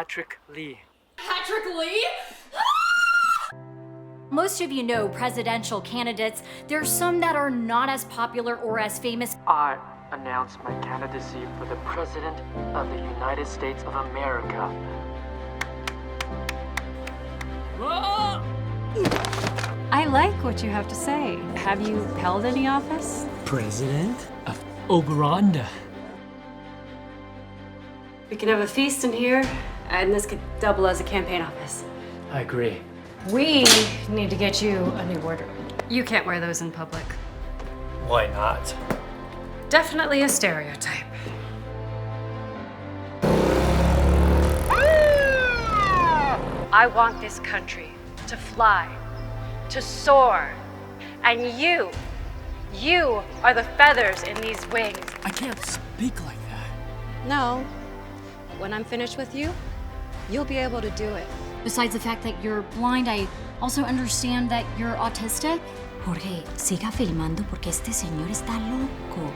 Patrick Lee. Patrick Lee? Most of you know presidential candidates. There's some that are not as popular or as famous. I announce my candidacy for the President of the United States of America. I like what you have to say. Have you held any office? President of Oberonda. We can have a feast in here, and this could double as a campaign office. I agree. We need to get you a new wardrobe. You can't wear those in public. Why not? Definitely a stereotype. I want this country to fly, to soar. And you are the feathers in these wings. I can't speak like that. No, but when I'm finished with you, you'll be able to do it. Besides the fact that you're blind, I also understand that you're autistic. Jorge, siga filmando porque este señor está loco.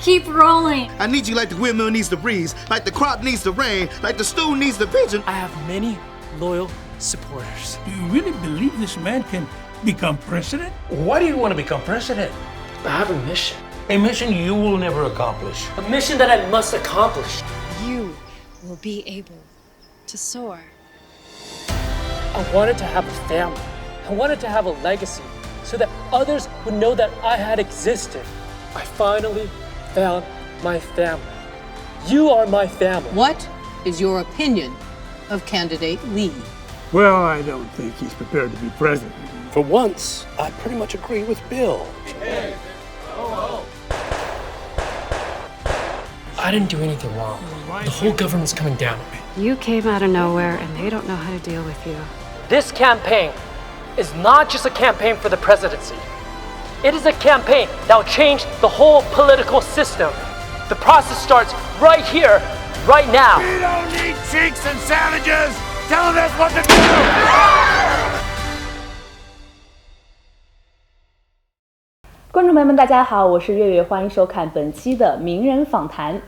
Keep rolling. I need you like the windmill needs the breeze, like the crop needs the rain, like the stew needs the pigeon. I have many loyal supporters. Do you really believe this man can become president? Why do you want to become president? I have a mission. A mission you will never accomplish. A mission that I must accomplish. You will be able to soar. I wanted to have a family. I wanted to have a legacy so that others would know that I had existed. I finally found my family. You are my family. What is your opinion of candidate Lee? Well, I don't think he's prepared to be president. For once, I pretty much agree with Bill. I didn't do anything wrong. The whole government's coming down on me. You came out of nowhere, and they don't know how to deal with you. This campaign is not just a campaign for the presidency. It is a campaign that will change the whole political system. The process starts right here, right now. We don't need cheeks and sandwiches telling us what to do! 观众朋友们，大家好，我是月月，欢迎收看本期的名人访谈。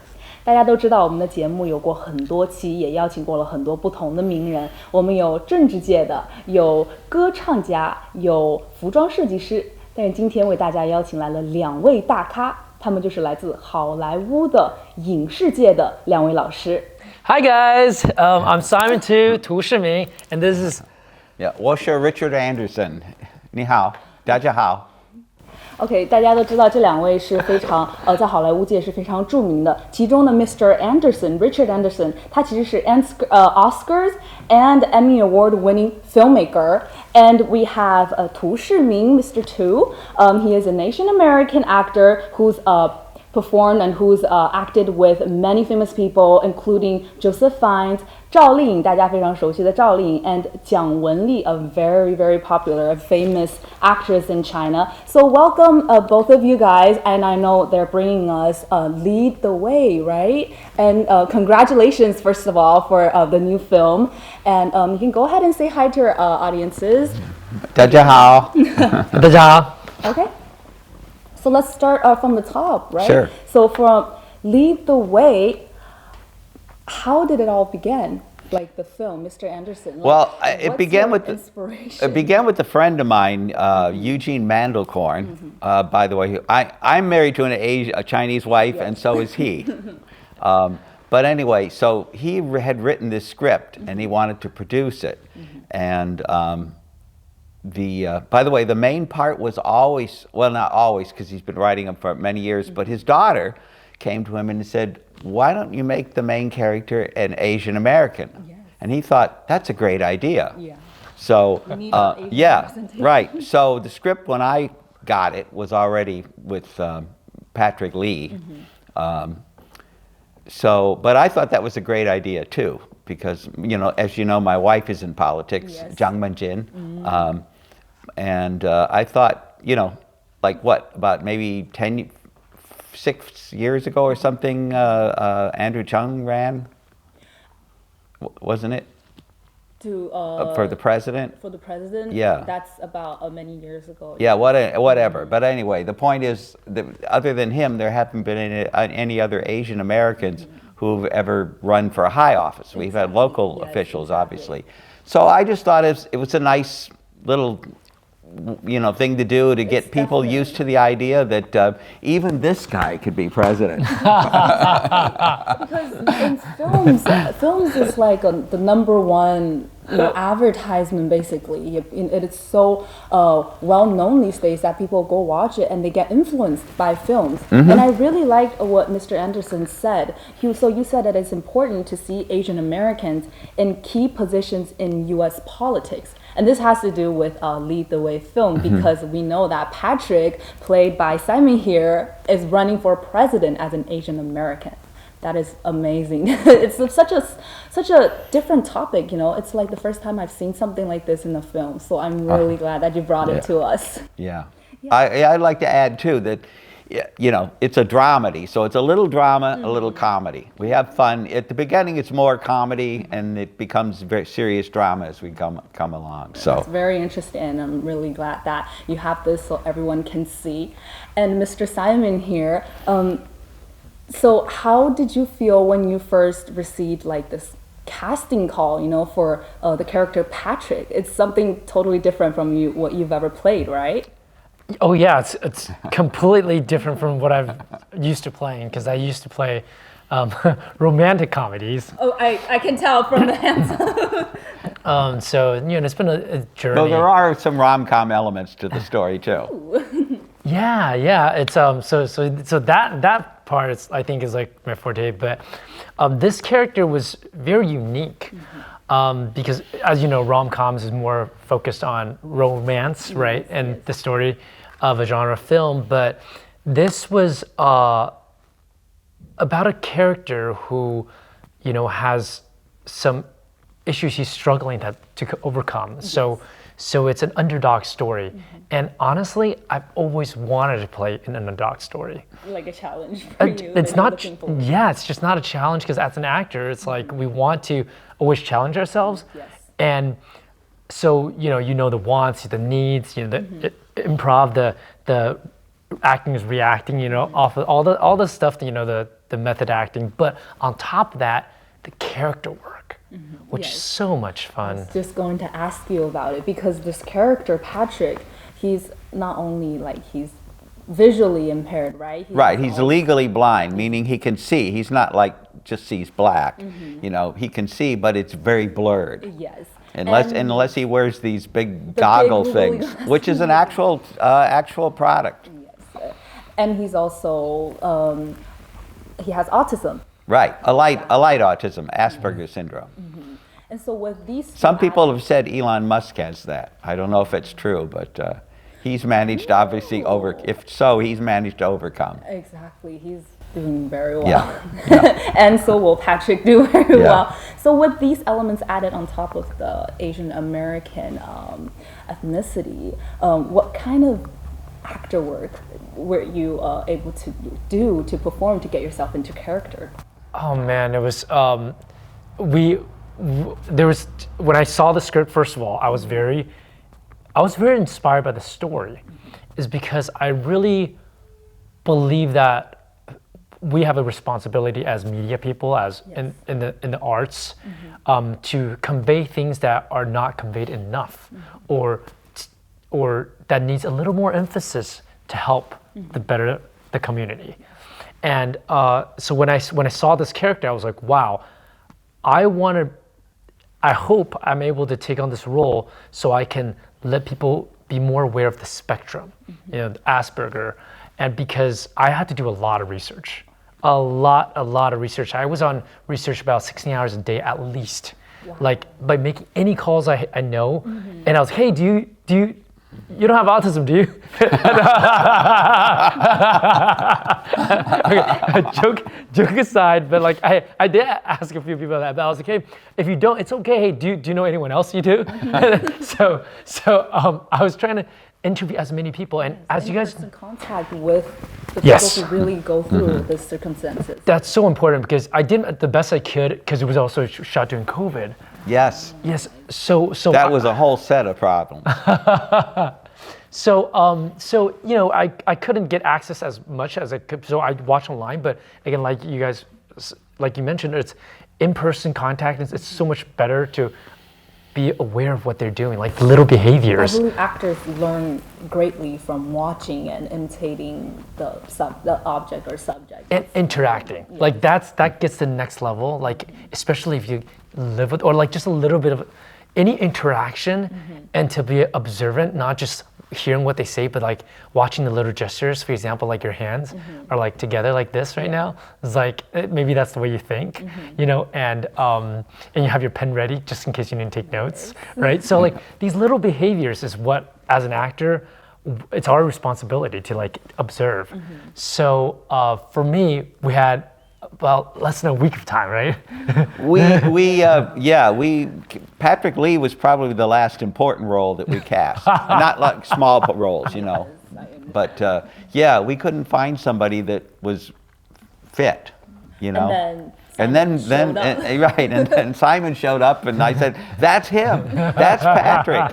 大家都知道，我们的节目有过很多期，也邀请过了很多不同的名人。我们有政治界的，有歌唱家，有服装设计师。但是今天为大家邀请来了两位大咖，他们就是来自好莱坞的影视界的两位老师。Hi guys, I'm Simon Tu, 涂世旻, and this is... Yeah, 我是 Richard Anderson. 你好，大家好。OK， 大家都知道这两位是非常在好莱坞界是非常著名的。其中的 Mr. Richard Anderson， 他其实是Oscars and Emmy Award-winning filmmaker. And we have 涂世旻, Mr. Tu. He is an Asian American actor who's performed and who's acted with many famous people, including Joseph Fiennes, 赵丽颖，大家非常熟悉的赵丽颖 and 蒋雯丽, a very popular, famous actress in China. So welcome both of you guys, and I know they're bringing us Lead the Way, right? And congratulations, first of all, for the new film. And you can go ahead and say hi to our audiences. 大家好。大家好。 Okay. So let's start from the top, right? Sure. So from Lead the Way, how did it all begin? Like the film, Mr. Anderson. Well, like, it began with a friend of mine, Eugene Mandelkorn. By the way, I'm married to a Chinese wife, and so is he. But anyway, so he had written this script, and he wanted to produce it, and. By the way, the main part was always, well, not always, because he's been writing them for many years, but his daughter came to him and said, why don't you make the main character an Asian American? Yes. And he thought, that's a great idea. Yeah. So, yeah, right. So the script, when I got it, was already with Patrick Lee. But I thought that was a great idea, too, because, as you know, my wife is in politics, yes. Jiang Menjin. And I thought, like what, about maybe 6 years ago or something, Andrew Chung ran, wasn't it? For the president? For the president? Yeah. That's about many years ago. Yeah, whatever. But anyway, the point is, that other than him, there haven't been any other Asian Americans who've ever run for a high office. We've had local officials, obviously. So I just thought it was a nice little, thing to do to get people used to the idea that even this guy could be president. Because in films is like the number one advertisement, basically. It is so well known these days that people go watch it and they get influenced by films. And I really liked what Mr. Anderson said. So you said that it's important to see Asian Americans in key positions in U.S. politics. And this has to do with Lead the Way film, because we know that Patrick, played by Simon here, is running for president as an Asian American. That is amazing. It's such a different topic, It's like the first time I've seen something like this in a film. So I'm really glad that you brought it to us. Yeah. I'd like to add too that, it's a dramedy. So it's a little drama, a little comedy. We have fun. At the beginning, it's more comedy, and it becomes very serious drama as we come along. So it's very interesting, and I'm really glad that you have this so everyone can see. And Mr. Simon here. So how did you feel when you first received like this casting call, for the character Patrick? It's something totally different from what you've ever played, right? Oh yeah, it's completely different from what I've used to playing, because I used to play romantic comedies. Oh, I can tell from the hands. So it's been a journey. Well, there are some rom-com elements to the story too. Yeah. It's so that part I think is like my forte, but this character was very unique. Because as you know, rom-coms is more focused on romance, right? And the story of a genre film, but this was about a character who, has some issues he's struggling to overcome. So it's an underdog story. And honestly, I've always wanted to play an underdog story. Like a challenge for you. It's not, it's just not a challenge, because as an actor, it's like we want to always challenge ourselves. Yes. And so, the wants, the needs, the improv, the acting is reacting, off of all the stuff, the method acting. But on top of that, the character work, which is so much fun. I was just going to ask you about it, because this character, Patrick, he's not only he's visually impaired, right? He's legally blind, meaning he can see. He's not just sees black. He can see, but it's very blurred. Yes. Unless he wears these big goggle things, which is an actual product. Yes. And he's also he has autism. Right, a light autism, Asperger's syndrome. And so with these, some people have said Elon Musk has that. I don't know if it's true, but he's managed he's managed to overcome. Exactly, he's doing very well. Yeah. And so will Patrick do very well. So with these elements added on top of the Asian American ethnicity, what kind of actor work were you able to do to perform to get yourself into character? Oh man, it was there was, when I saw the script, first of all, I was very inspired by the story, is because I really believe that we have a responsibility as media people, as in the arts, to convey things that are not conveyed enough, or that needs a little more emphasis to help the community. And so when I saw this character, I was like, wow, I hope I'm able to take on this role so I can let people be more aware of the spectrum, the Asperger. And because I had to do a lot of research, a lot of research. I was on research about 16 hours a day at least, by making any calls I know. And I was, hey, do you don't have autism, do you? Okay, joke aside, but I did ask a few people that, but I was like, hey, if you don't, it's okay. Hey, do you know anyone else you do? So I was trying to interview as many people, and as you guys in contact with the people who really go through the circumstances. That's so important, because I did the best I could, because it was also shot during COVID. Yes. So that was a whole set of problems. So I couldn't get access as much as I could. So I watched online, but again, like you guys like you mentioned, it's in-person contact. It's so much better to be aware of what they're doing, like little behaviors. I believe actors learn greatly from watching and imitating the object or subject. And interacting. Yeah. Like that gets to the next level, like especially if you live with, or like just a little bit of any interaction, and to be observant, not just hearing what they say, but like watching the little gestures. For example, like your hands are like together like this right now. It's like maybe that's the way you think, you know, and you have your pen ready just in case you didn't take notes, right? So like these little behaviors is what, as an actor, it's our responsibility to like observe. So for me, we had about less than a week of time, right? Patrick Lee was probably the last important role that we cast. Not like small roles, you know. But we couldn't find somebody that was fit, you know. And then Simon showed up, and I said, "That's him. That's Patrick."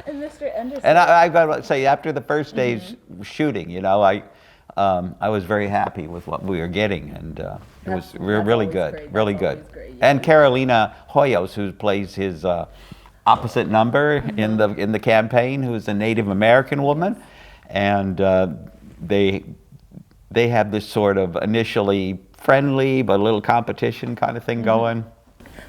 And Mr. Anderson. And I got to say, after the first day's shooting, you know, I was very happy with what we were getting, and it was really good, really good. And Carolina Hoyos, who plays his opposite number in the campaign, who's a Native American woman, and they have this sort of initially friendly but a little competition kind of thing going.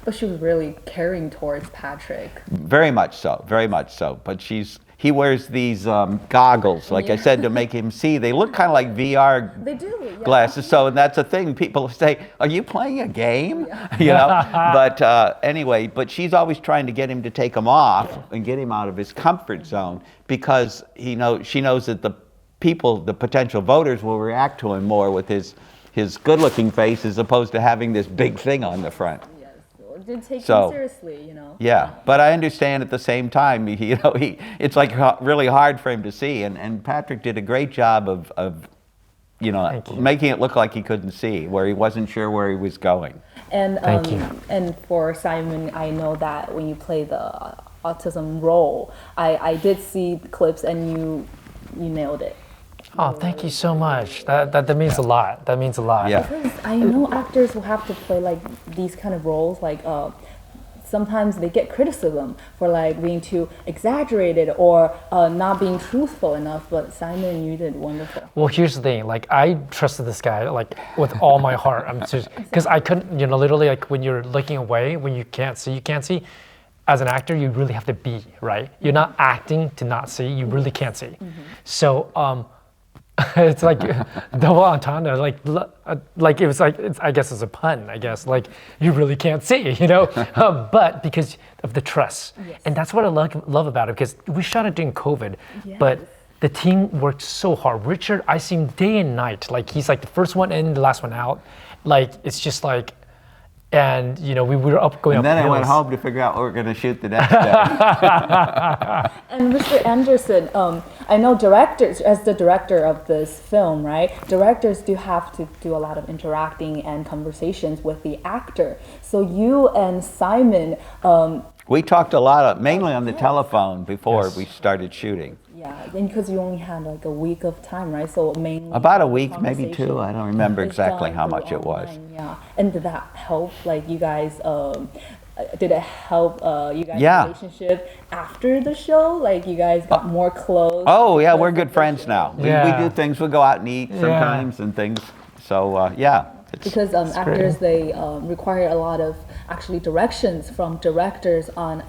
But she was really caring towards Patrick. Very much so, very much so. But he wears these goggles, like I said, to make him see. They look kind of like VR glasses. So that's a thing. People say, "Are you playing a game?" You know. But anyway, but she's always trying to get him to take them off and get him out of his comfort zone, because she knows that the potential voters, will react to him more with his good-looking face as opposed to having this big thing on the front. Didn't take him seriously, you know. Yeah, but I understand at the same time, it's like really hard for him to see, and Patrick did a great job of making it look like he couldn't see, where he wasn't sure where he was going. And and for Simon, I know that when you play the autism role, I did see the clips, and you nailed it. Oh, thank you so much. That means a lot. That means a lot. Yeah. Because I know actors will have to play like these kind of roles. Like sometimes they get criticism for like being too exaggerated or not being truthful enough. But Simon, you did wonderful. Well, here's the thing. Like I trusted this guy like with all my heart. Because I couldn't, literally like when you're looking away, when you can't see. As an actor, you really have to be, right? You're not acting to not see. You really can't see. So. It's like double entendre, like it was like I guess it's a pun. I guess like you really can't see, but because of the trust, and that's what I love about it. Because we shot it during COVID, but the team worked so hard. Richard, I see him day and night. Like he's like the first one in, the last one out. Like it's just like. And we were going up. And then I went home to figure out what we're going to shoot the next day. And Mr. Anderson, I know directors, as the director of this film, right? Directors do have to do a lot of interacting and conversations with the actor. So you and Simon. We talked a lot, mainly on the telephone before we started shooting. Yeah, and because you only had like a week of time, right? So mainly about a week, maybe two. I don't remember exactly how much it was. Yeah, and did that help? Like you guys, did it help you guys' relationship after the show? Like you guys got more close? Oh yeah, we're good friends now. We do things. We go out and eat sometimes and things. So because actors, they require a lot of actually directions from directors on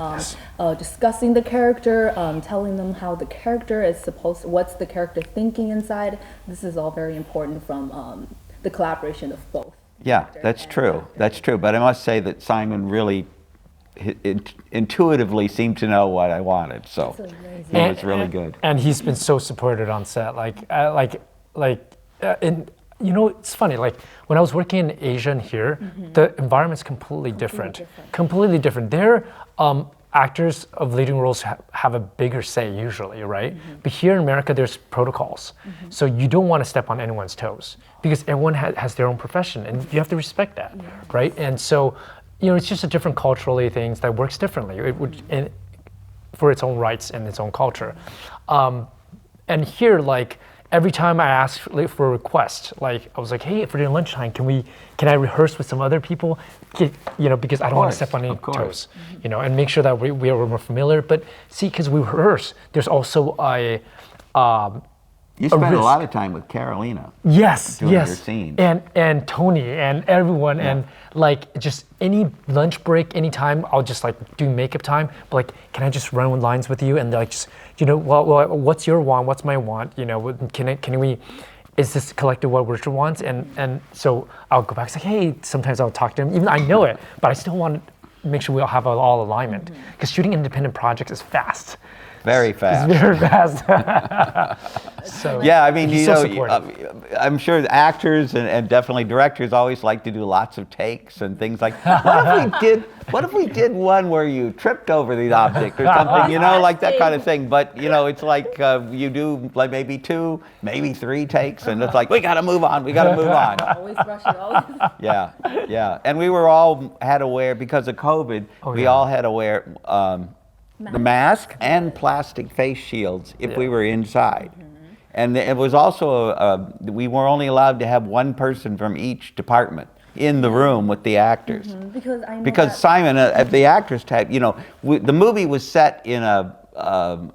discussing the character, telling them how the character is what's the character thinking inside. This is all very important from the collaboration of both. Yeah, that's true. That's true. But I must say that Simon really intuitively seemed to know what I wanted. So it was really good. And he's been so supported on set. It's funny, like when I was working in Asia and here, the environment's completely different. Completely different. Their actors of leading roles have a bigger say usually, right? But here in America, there's protocols. So you don't want to step on anyone's toes because everyone has their own profession and you have to respect that, right? And so, it's just a different culturally things that works differently. It would, for its own rights and its own culture. And here, like, every time I asked like, for a request, like I was like, hey, for your lunchtime, can I rehearse with some other people? Because I don't want to step on any toes, and make sure that we are more familiar. But see, because we rehearse, there's also a you spend a lot of time with Carolina. Yes, doing your scenes. And Tony and everyone, and like just any lunch break, anytime, I'll just like do makeup time. But like, can I just run lines with you? And like, just well, what's your want? What's my want? Can we? Is this collective what Richard wants? And so I'll go back. It's like, hey, sometimes I'll talk to him, even though I know it, but I still want to make sure we all have all alignment. Because shooting independent projects is fast. Very fast. It's very fast. So yeah, I mean, he's so I'm sure the actors and definitely directors always like to do lots of takes and things like. What if we did one where you tripped over the object or something, like that kind of thing. But it's like you do like maybe 2, maybe 3 takes, and it's like we got to move on. Always rushing, always. Yeah, and we were all had to wear because of COVID. We all had to wear. The mask and plastic face shields if we were inside. And it was also, we were only allowed to have one person from each department in the room with the actors. Because Simon, the actors type, the movie was set in an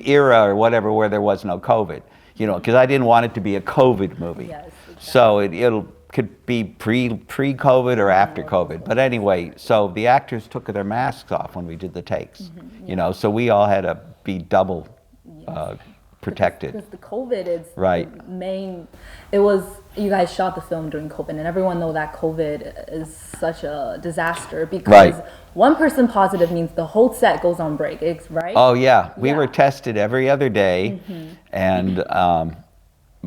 era or whatever where there was no COVID, because I didn't want it to be a COVID movie. Yes, exactly. So it could be pre-COVID or after COVID. But anyway, so the actors took their masks off when we did the takes, so we all had to be double protected. Because the COVID is right. The main, you guys shot the film during COVID, and everyone knows that COVID is such a disaster because one person positive means the whole set goes on break, right? Oh yeah, we were tested every other day, and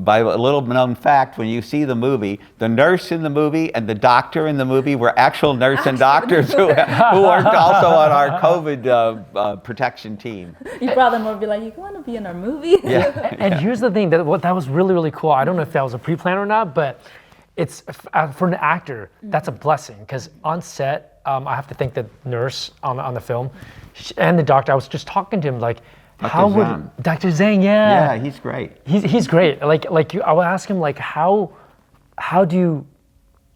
by a little known fact, when you see the movie, the nurse in the movie and the doctor in the movie were actual nurse and doctors who worked also on our COVID protection team. You brought them over and be like, you want to be in our movie? Yeah. And here's the thing, that was really, really cool. I don't know if that was a pre-plan or not, but it's for an actor, that's a blessing. Because on set, I have to thank the nurse on the film and the doctor. I was just talking to him like, Dr. Zhang, yeah, he's great. He's great. I will ask him like, have you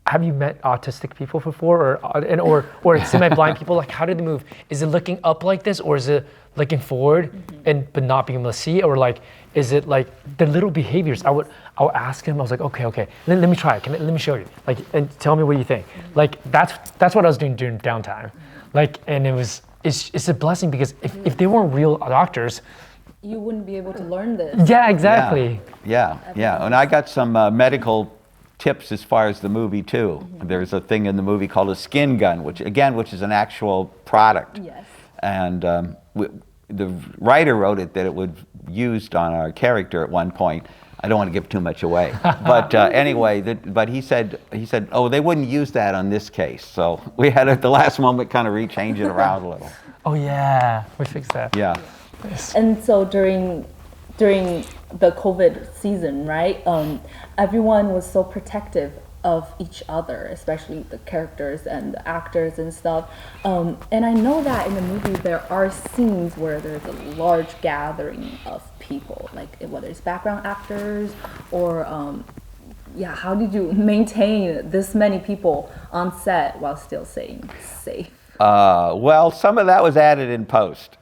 met autistic people before, or semi-blind people? Like, how do they move? Is it looking up like this, or is it looking forward but not being able to see, or like, is it like the little behaviors? I would ask him. I was like, okay, let me try it. Let me show you. Like, and tell me what you think. Like, that's what I was doing during downtime. Like, and it was. It's a blessing because if they weren't real doctors, you wouldn't be able to learn this. Yeah, exactly. Yeah. And I got some medical tips as far as the movie too. There's a thing in the movie called a skin gun, which is an actual product. Yes. And the writer wrote it that it was used on our character at one point. I don't want to give too much away, but anyway, but he said, oh, they wouldn't use that on this case, so we had at the last moment kind of rechange it around a little. Oh yeah, we fixed that. Yeah. And so during the COVID season, right? Everyone was so protective of each other, especially the characters and the actors and stuff. And I know that in the movie there are scenes where there's a large gathering of people, like whether it's background actors or how did you maintain this many people on set while still staying safe? Well, some of that was added in post.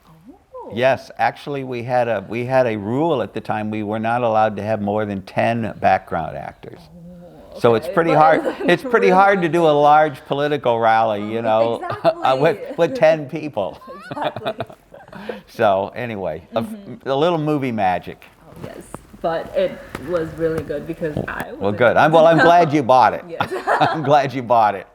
Yes, actually we had a rule at the time. We were not allowed to have more than 10 background actors. So it's pretty hard. It's pretty hard to do a large political rally, with 10 people. Exactly. So anyway, a little movie magic. Oh, yes, but it was really good because Well, good. I'm glad you bought it. Yes. I'm glad you bought it.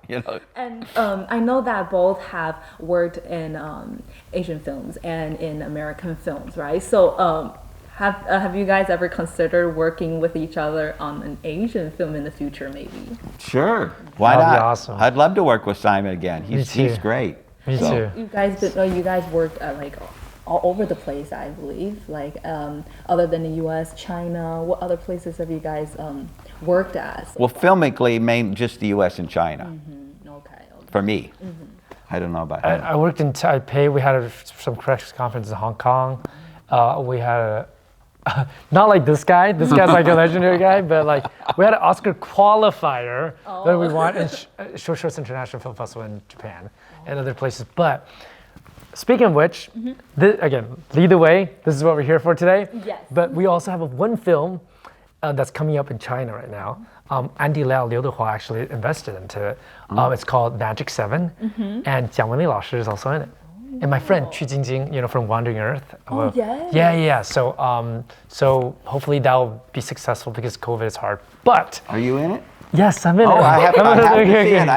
And I know that both have worked in Asian films and in American films, right? So. Have you guys ever considered working with each other on an Asian film in the future, maybe? Sure. Why not? That'd be awesome. I'd love to work with Simon again. He's great. Me too. You guys worked like all over the place, I believe. Like other than the U.S., China. What other places have you guys worked at? Well, filmically, just the U.S. and China. Okay. For me. I don't know about him. I worked in Taipei. We had some press conference in Hong Kong. We had Not like this guy. This guy's like a legendary guy, but like we had an Oscar qualifier that we won in Shosho's International Film Festival in Japan and other places. But speaking of which, again, lead the way. This is what we're here for today. Yes. But we also have one film that's coming up in China right now. Andy Liu Dehua actually invested into it. It's called Magic 7, and Jiang Wenli 老师 is also in it. And my friend Qu Jingjing, from Wandering Earth. Yes. Yeah. So hopefully that'll be successful because COVID is hard. But Are you in it? yes, I'm in it. I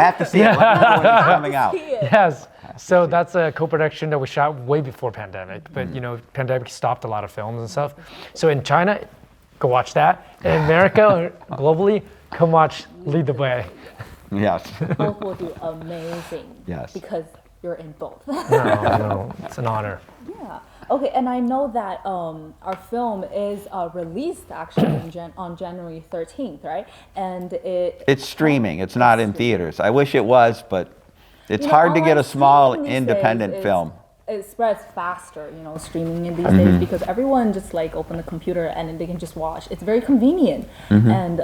have to see it. Let me know when it's coming out. Yes. So that's a co-production that we shot way before pandemic. But pandemic stopped a lot of films and stuff. So in China, go watch that. In America, globally, come watch Lead the Way. Yes. Both will do amazing. Yes. Because you're in both. No, it's an honor. Yeah. Okay, and I know that our film is released actually on January 13th, right? And It's streaming. It's not in theaters. I wish it was, but it's hard to get a small independent film. It spreads faster, streaming in these days because everyone just like open the computer and they can just watch. It's very convenient and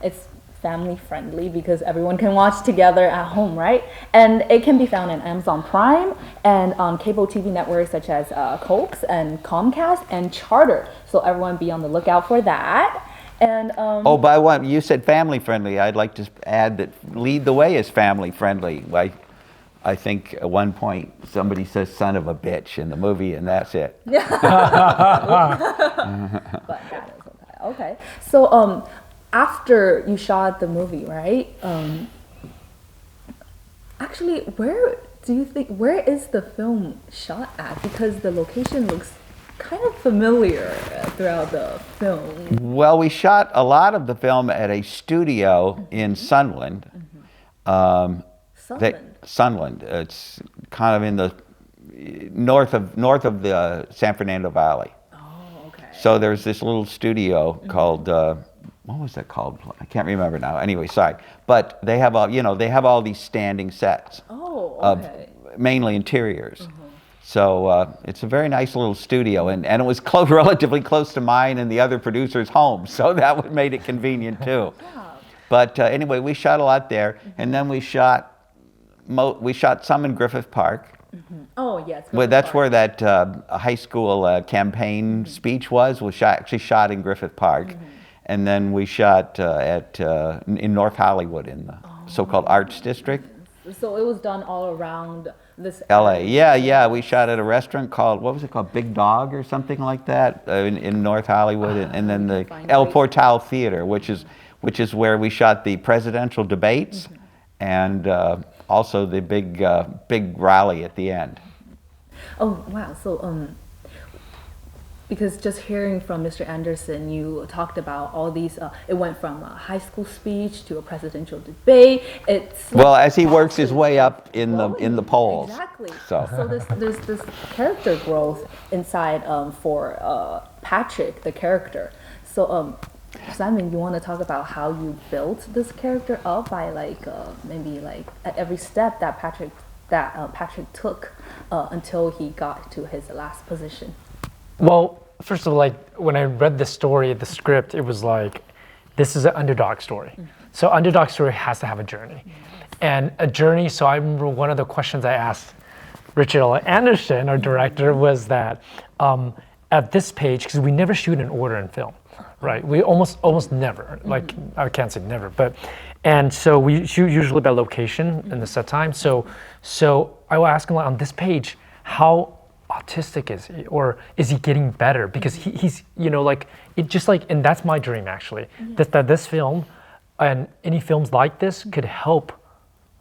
it's family friendly because everyone can watch together at home, right? And it can be found on Amazon Prime and on cable TV networks such as Cox and Comcast and Charter. So everyone be on the lookout for that. And by one, you said family friendly. I'd like to add that Lead the Way is family friendly. I think at one point somebody says "son of a bitch" in the movie, and that's it. But that is okay. Okay. So after you shot the movie, right? Actually, where is the film shot at? Because the location looks kind of familiar throughout the film. Well, we shot a lot of the film at a studio in Sunland. Sunland. It's kind of in the north of the San Fernando Valley. Oh, okay. So there's this little studio called what was that called? I can't remember now. Anyway, sorry. But they have all these standing sets. Oh, okay. Of mainly interiors. So it's a very nice little studio, and it was relatively close to mine and the other producer's home, so that made it convenient too. Yeah. But anyway, we shot a lot there, and then we shot some in Griffith Park. Oh yes. Well, that's where that high school campaign speech was actually shot in Griffith Park, and then we shot in North Hollywood in the so-called Arts District. So it was done all around this LA. Yeah. We shot at a restaurant called, what was it called, Big Dog or something like that in North Hollywood, and then the El Portal Theater, which is where we shot the presidential debates and also the big rally at the end. Oh wow! So because just hearing from Mr. Anderson, you talked about all these. It went from a high school speech to a presidential debate. Well, as he works his way up in the polls. Exactly. So there's this character growth inside for Patrick, the character. So Simon, you want to talk about how you built this character up by maybe at every step that Patrick took until he got to his last position. Well, first of all, when I read the story, the script, it was like, this is an underdog story. So underdog story has to have a journey. And a journey, so I remember one of the questions I asked Richard Anderson, our director, was that at this page, because we never shoot in order in film, right? We almost never, I can't say never, and so we shoot usually by location in the set time. So I will ask him on this page, how autistic is he, or is he getting better? Because he's and that's my dream actually, that this film and any films like this could help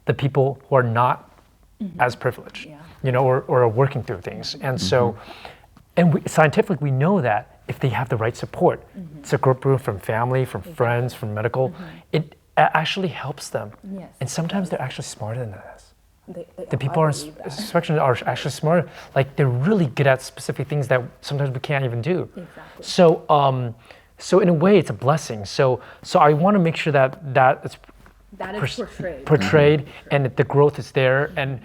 the people who are not as privileged, or are working through things. And so, scientifically we know that if they have the right support, support from family, from friends, from medical, it actually helps them. Yes. And sometimes they're actually smarter than this. The people are actually smart. They're really good at specific things that sometimes we can't even do. Exactly. So in a way, it's a blessing. So I want to make sure that it's that is portrayed, portrayed, and that the growth is there. And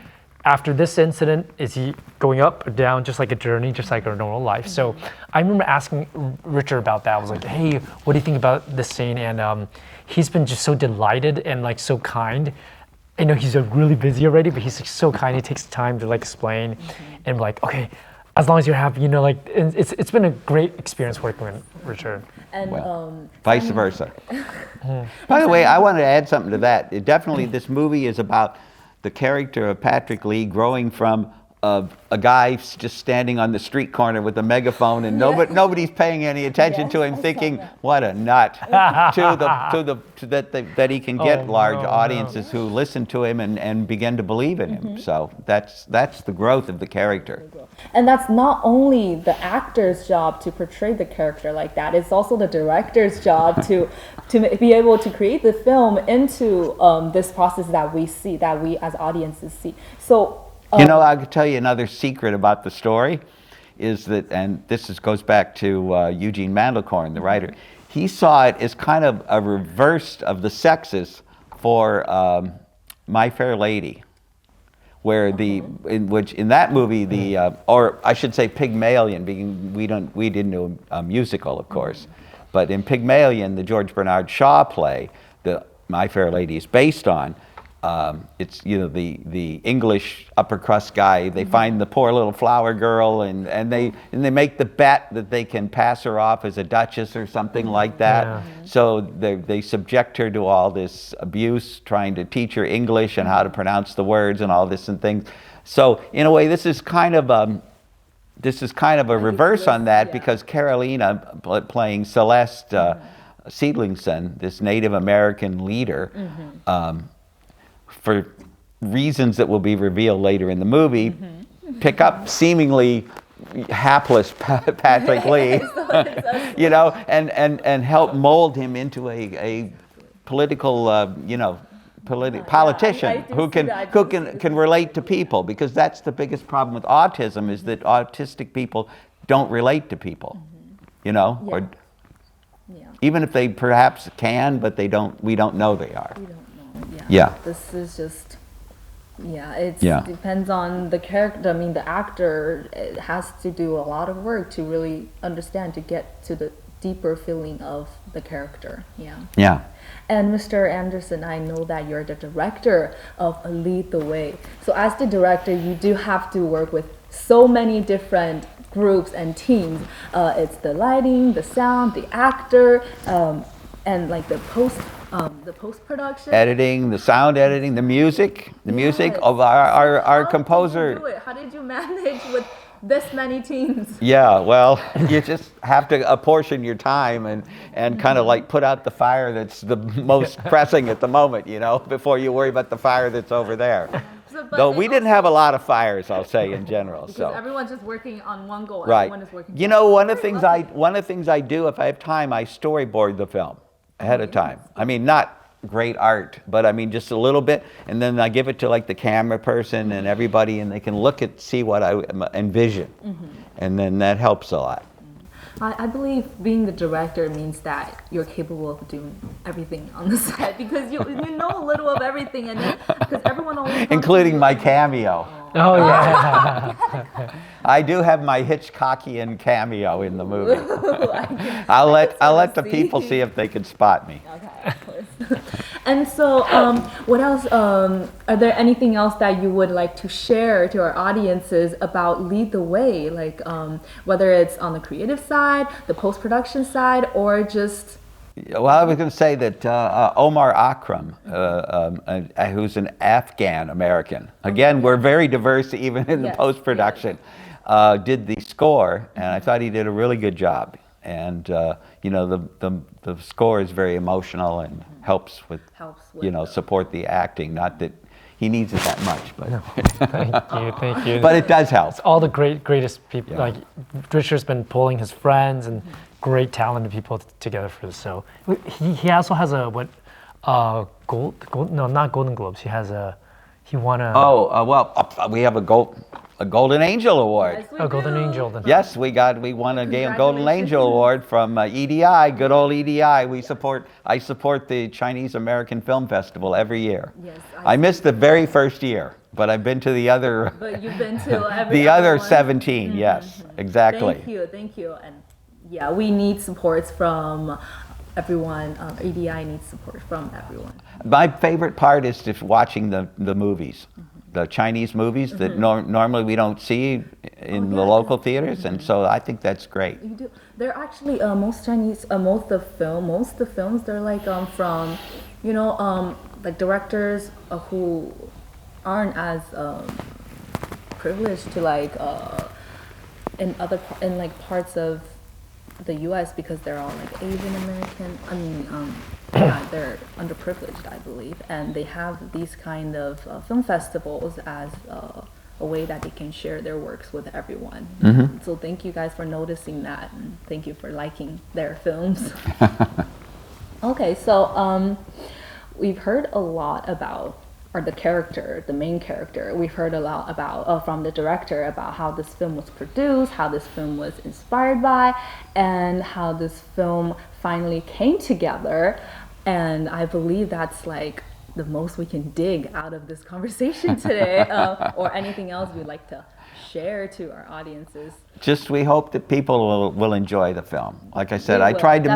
after this incident, is he going up or down, just like a journey, just like our normal life? So I remember asking Richard about that. I was like, hey, what do you think about this scene? And he's been just so delighted and like so kind. I know he's really busy already, but he's like so kind. He takes time to like explain and like, okay, as long as you're happy, like it's been a great experience working with Richard. And vice versa. By the way, I wanted to add something to that. This movie is about the character of Patrick Lee growing from a guy just standing on the street corner with a megaphone and nobody's paying any attention to him, thinking, what a nut, that he can get large audiences who listen to him and begin to believe in him. So that's the growth of the character. And that's not only the actor's job to portray the character like that, it's also the director's job to be able to create the film into this process that we see, that we as audiences see. So I could tell you another secret about the story is that, and this goes back to Eugene Mandelkorn, the writer. He saw it as kind of a reverse of the sexes for My Fair Lady, where in that movie or I should say Pygmalion, being we didn't do a musical, of course, but in Pygmalion, the George Bernard Shaw play, the My Fair Lady is based on. It's the English upper crust guy. They find the poor little flower girl and they make the bet that they can pass her off as a duchess or something like that. Yeah. So they subject her to all this abuse, trying to teach her English and how to pronounce the words and all this and things. So in a way, this is kind of a reverse on that, because Carolina playing Celeste Seedlingson, this Native American leader. For reasons that will be revealed later in the movie, pick up seemingly hapless Patrick Lee, and help mold him into a political, politician who can relate to people, because that's the biggest problem with autism, is that autistic people don't relate to people, or even if they perhaps can, but they don't. We don't know they are. Yeah. This is just, it depends on the character. I mean, the actor has to do a lot of work to really understand, to get to the deeper feeling of the character. Yeah. And Mr. Anderson, I know that you're the director of Lead the Way. So as the director, you do have to work with so many different groups and teams. It's the lighting, the sound, the actor, and like the post-production, editing, the sound editing, the music of our composer. How did you manage with this many teams? Yeah, well, you just have to apportion your time and kind of like put out the fire that's the most pressing at the moment, before you worry about the fire that's over there. Though we didn't have a lot of fires, I'll say, in general. So everyone's just working on one goal. Right. Everyone is working. One of the things I do, if I have time, I storyboard the film ahead of time. I mean, not great art, but I mean just a little bit, and then I give it to like the camera person and everybody, and they can see what I envision, and then that helps a lot. I believe being the director means that you're capable of doing everything on the set, because you know a little of everything, and because everyone always including my cameo. Oh yeah. I do have my Hitchcockian cameo in the movie. I'll let the people see if they can spot me. Okay, of course. And so, what else? Are there anything else that you would like to share to our audiences about Lead the Way? Like whether it's on the creative side, the post-production side, or just. Well, I was going to say that Omar Akram, who's an Afghan American, again, we're very diverse even in the post-production, did the score, and I thought he did a really good job. And the score is very emotional and helps with support the acting. Not that he needs it that much, but thank you. But it does help. It's all the greatest people. Yeah. Like Richard's been pulling his friends and great talented people together for this. So he also has a not Golden Globes. He won a. We have a gold. a Golden Angel Award. Yes, we Oh, Golden do. Angel. Then. Yes, we won a Golden Angel Award from EDI, good old EDI. I support the Chinese American Film Festival every year. Yes, I missed the very first year, but I've been to the other. But you've been to every the other one. 17. Yes, exactly. Thank you, and yeah, we need supports from everyone. EDI needs support from everyone. My favorite part is just watching the movies. The Chinese movies that normally we don't see in the local theaters, and so I think that's great. You do. They're actually most Chinese, most of the films they're like from, like directors who aren't as privileged to like in like parts of the U.S. because they're all like Asian American. I mean, yeah, they're underprivileged, I believe, and they have these kind of film festivals as a way that they can share their works with everyone. So thank you guys for noticing that, and thank you for liking their films. Okay, so we've heard a lot about the main character. We've heard a lot about from the director about how this film was produced, how this film was inspired by, and how this film finally came together. And I believe that's like the most we can dig out of this conversation today, or anything else we'd like to share to our audiences. Just we hope that people will enjoy the film. Like I said, I will, tried to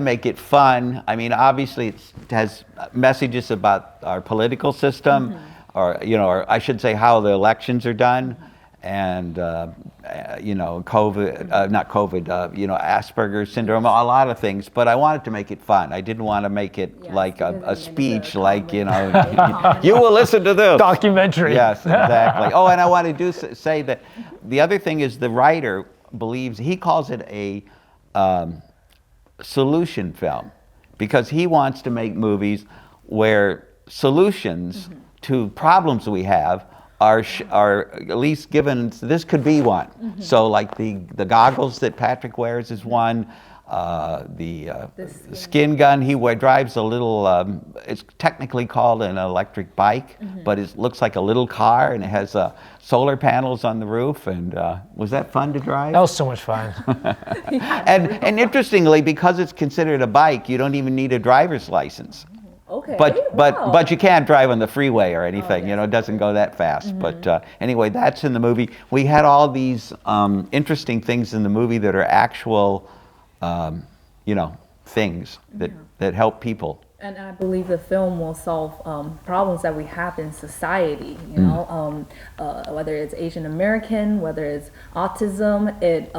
make it fun. I mean, obviously it has messages about our political system, or or I should say how the elections are done, and COVID, not COVID, Asperger's syndrome, a lot of things. But I wanted to make it fun. I didn't want to make it like a speech, like you will listen to this Documentary. Yes, exactly. Oh, and I want to say that the other thing is the writer he calls it a solution film, because he wants to make movies where solutions to problems we have are at least given. This could be one. So like the goggles that Patrick wears is one. The skin gun, he drives a little, it's technically called an electric bike, but it looks like a little car, and it has solar panels on the roof. And was that fun to drive? That was so much fun. And interestingly, because it's considered a bike, you don't even need a driver's license. Okay. But you can't drive on the freeway or anything. It doesn't go that fast. But anyway, that's in the movie. We had all these interesting things in the movie that are actual, things that help people. And I believe the film will solve problems that we have in society, whether it's Asian American, whether it's autism, it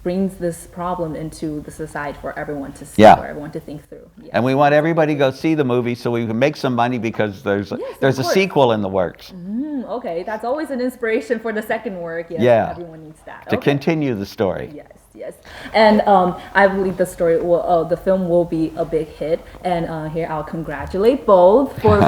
brings this problem into the society for everyone to see, for everyone to think through. Yeah. And we want everybody to go see the movie so we can make some money, because there's a sequel in the works. Okay, that's always an inspiration for the second work. Yes, yeah, everyone needs that. To continue the story. Yes. And I believe the film will be a big hit. And here I'll congratulate both for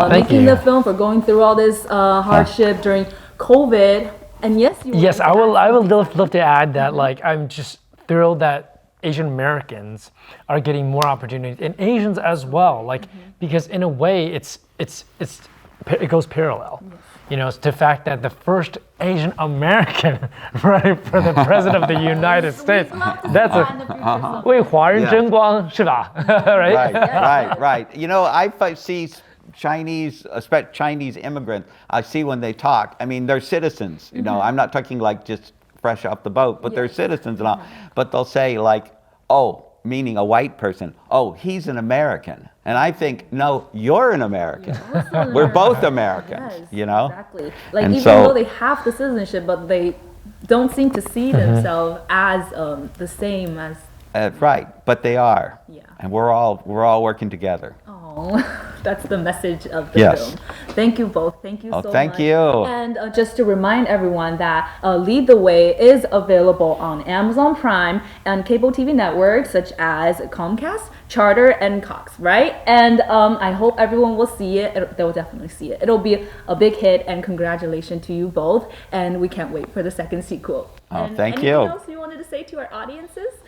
making the film, for going through all this hardship during COVID. And yes, I will love to add that I'm just thrilled that Asian Americans are getting more opportunities, and Asians as well. Because in a way, it goes parallel. It's the fact that the first Asian American running for the president of the United States. That's a 为华人争光是吧? Right? Right. I see Chinese, especially Chinese immigrants. I see when they talk. I mean, they're citizens. I'm not talking like just fresh off the boat, but they're citizens and all. But they'll say meaning a white person, he's an American. And I think, no, you're an American. We're both Americans, Exactly. Even though they have the citizenship, but they don't seem to see themselves as the same as... right, but they are. Yeah. And we're all working together. Oh, that's the message of the film. Thank you both. Thank you so much. Thank you. And just to remind everyone that Lead the Way is available on Amazon Prime and cable TV networks such as Comcast, Charter, and Cox, right? And I hope everyone will see it. They will definitely see it. It'll be a big hit, and congratulations to you both. And we can't wait for the second sequel. Thank you. Anything else you wanted to say to our audiences?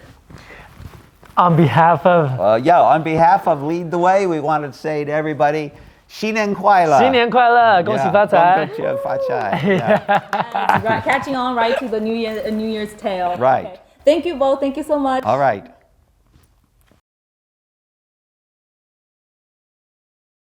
On behalf of... on behalf of Lead the Way, we wanted to say to everybody, 新年快乐！新年快乐，恭喜发财！恭喜发财！Yeah. Catching on right to the New Year's tale. Right. Okay. Thank you both. Thank you so much. All right.